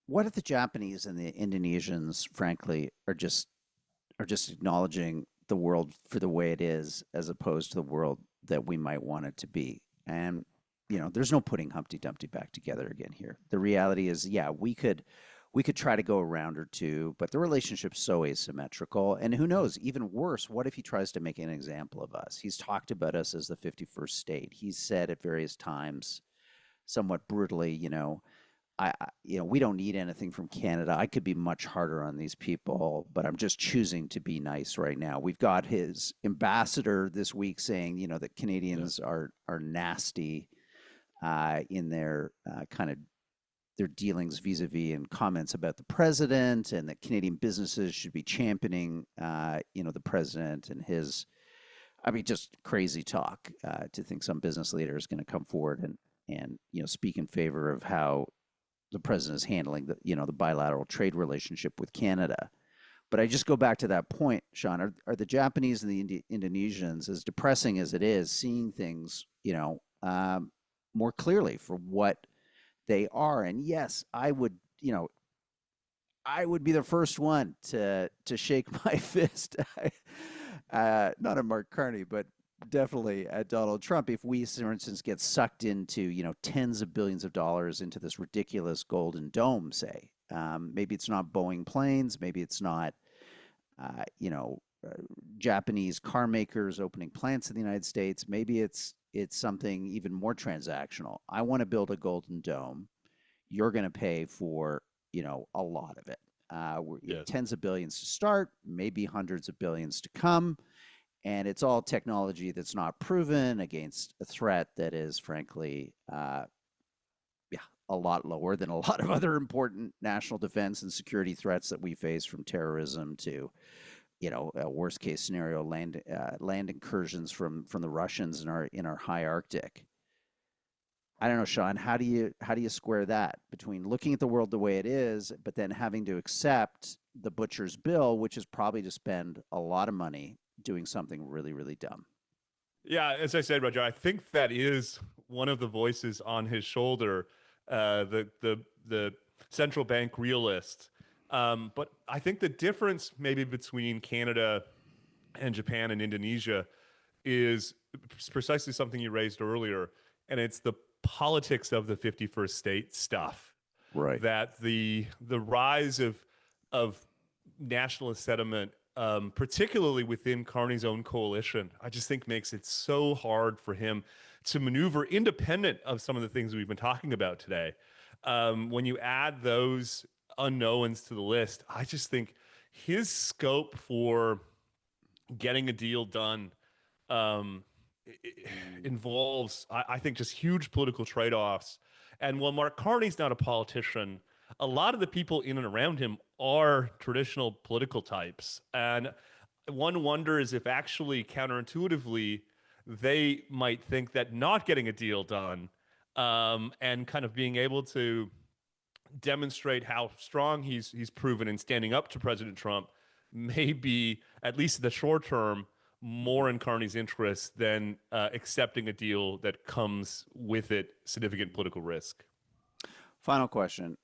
what if the Japanese and the Indonesians, frankly, are just acknowledging the world for the way it is, as opposed to the world that we might want it to be? And there's no putting Humpty Dumpty back together again here. The reality is, yeah, we could try to go a round or two, but the relationship's so asymmetrical. And who knows, even worse, what if he tries to make an example of us? He's talked about us as the 51st state. He's said at various times, somewhat brutally, we don't need anything from Canada. I could be much harder on these people, but I'm just choosing to be nice right now. We've got his ambassador this week saying, that Yeah. Canadians are nasty in their kind of their dealings vis-a-vis and comments about the president, and that Canadian businesses should be championing, the president and his. I mean, just crazy talk to think some business leader is going to come forward and speak in favor of how the president is handling the bilateral trade relationship with Canada. But I just go back to that point, Sean. Are the Japanese and the Indonesians, as depressing as it is, seeing things more clearly for what they are? And yes, I would be the first one to shake my fist, not at Mark Carney, but definitely at Donald Trump if we, for instance, get sucked into tens of billions of dollars into this ridiculous golden dome. Say, maybe it's not Boeing planes, maybe it's not uh, you know Japanese car makers opening plants in the United States. Maybe it's something even more transactional. I want to build a golden dome. You're going to pay for a lot of it. Yes. Tens of billions to start, maybe hundreds of billions to come, and it's all technology that's not proven against a threat that is, frankly, yeah, a lot lower than a lot of other important national defense and security threats that we face, from terrorism to a worst case scenario, land incursions from the Russians in our high Arctic. I don't know, Sean. How do you square that between looking at the world the way it is, but then having to accept the butcher's bill, which is probably to spend a lot of money doing something really, really dumb? Yeah, as I said, Roger, I think that is one of the voices on his shoulder, the central bank realist. But I think the difference maybe between Canada and Japan and Indonesia is precisely something you raised earlier, and it's the politics of the 51st state stuff. Right. That the rise of nationalist sentiment, particularly within Carney's own coalition, I just think makes it so hard for him to maneuver independent of some of the things we've been talking about today. When you add those unknowns to the list, I just think his scope for getting a deal done um, involves, I think, just huge political trade-offs. And while Mark Carney's not a politician, a lot of the people in and around him are traditional political types. And one wonders if actually counterintuitively, they might think that not getting a deal done and kind of being able to demonstrate how strong he's proven in standing up to President Trump may be, at least in the short term, more in Carney's interest than accepting a deal that comes with it significant political risk. Final question.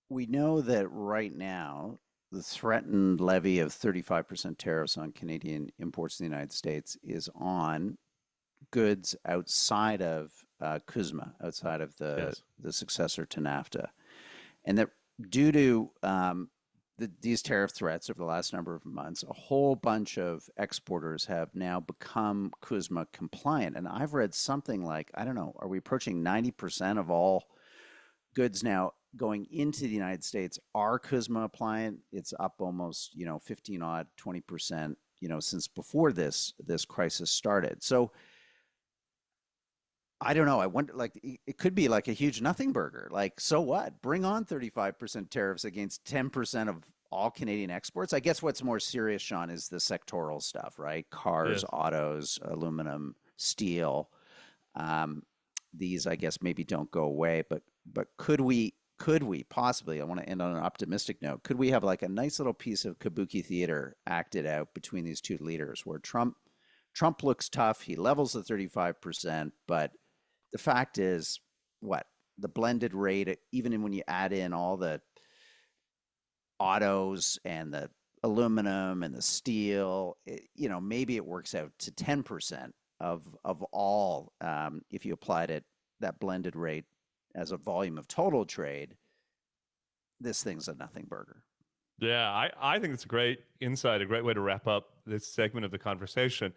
We know that right now, the threatened levy of 35% tariffs on Canadian imports in the United States is on goods outside of CUSMA, outside of the, Yes. the successor to NAFTA. And that, due to these tariff threats over the last number of months, a whole bunch of exporters have now become CUSMA compliant. And I've read something like, I don't know, are we approaching 90% of all goods now going into the United States are CUSMA compliant? It's up almost, 15 odd, 20%, since before this crisis started. So I don't know. I wonder, like, it could be like a huge nothing burger. Like, so what? Bring on 35% tariffs against 10% of all Canadian exports. I guess what's more serious, Sean, is the sectoral stuff, right? Cars, Yes. autos, aluminum, steel. Um, these, I guess, maybe don't go away, but could we possibly? I want to end on an optimistic note. Could we have like a nice little piece of kabuki theater acted out between these two leaders, where Trump looks tough, he levels the 35%, but the fact is, what? the blended rate, even when you add in all the autos and the aluminum and the steel, maybe it works out to 10% of all, if you applied it, that blended rate as a volume of total trade, this thing's a nothing burger. Yeah, I think it's a great insight, a great way to wrap up this segment of the conversation.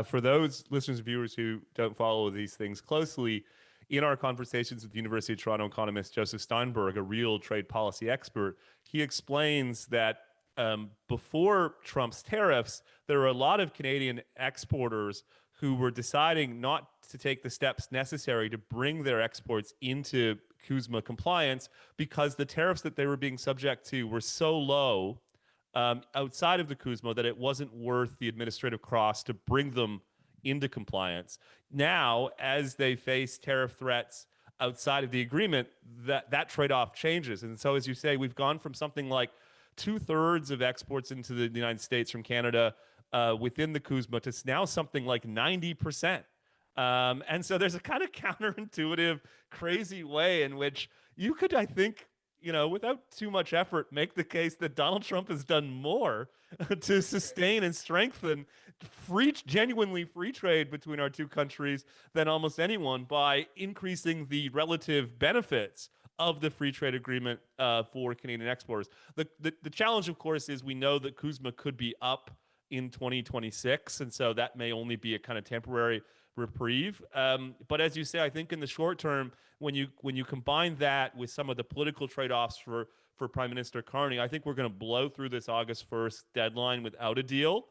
For those listeners and viewers who don't follow these things closely, in our conversations with the University of Toronto economist Joseph Steinberg, a real trade policy expert, he explains that before Trump's tariffs, there were a lot of Canadian exporters who were deciding not to take the steps necessary to bring their exports into CUSMA compliance because the tariffs that they were being subject to were so low outside of the CUSMA that it wasn't worth the administrative cost to bring them into compliance. Now, as they face tariff threats outside of the agreement, that trade-off changes. And so, as you say, we've gone from something like 2/3 of exports into the United States from Canada within the CUSMA to now something like 90%. And so there's a kind of counterintuitive, crazy way in which you could, I think, without too much effort, make the case that Donald Trump has done more to sustain and strengthen genuinely free trade between our two countries than almost anyone by increasing the relative benefits of the free trade agreement for Canadian exporters. The challenge, of course, is we know that CUSMA could be up in 2026, and so that may only be a kind of temporary reprieve. But as you say, I think in the short term, when you combine that with some of the political trade-offs for Prime Minister Carney, I think we're going to blow through this August 1st deadline without a deal.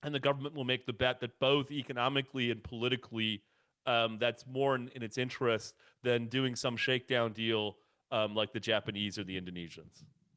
And the government will make the bet that both economically and politically, that's more in its interest than doing some shakedown deal like the Japanese or the Indonesians.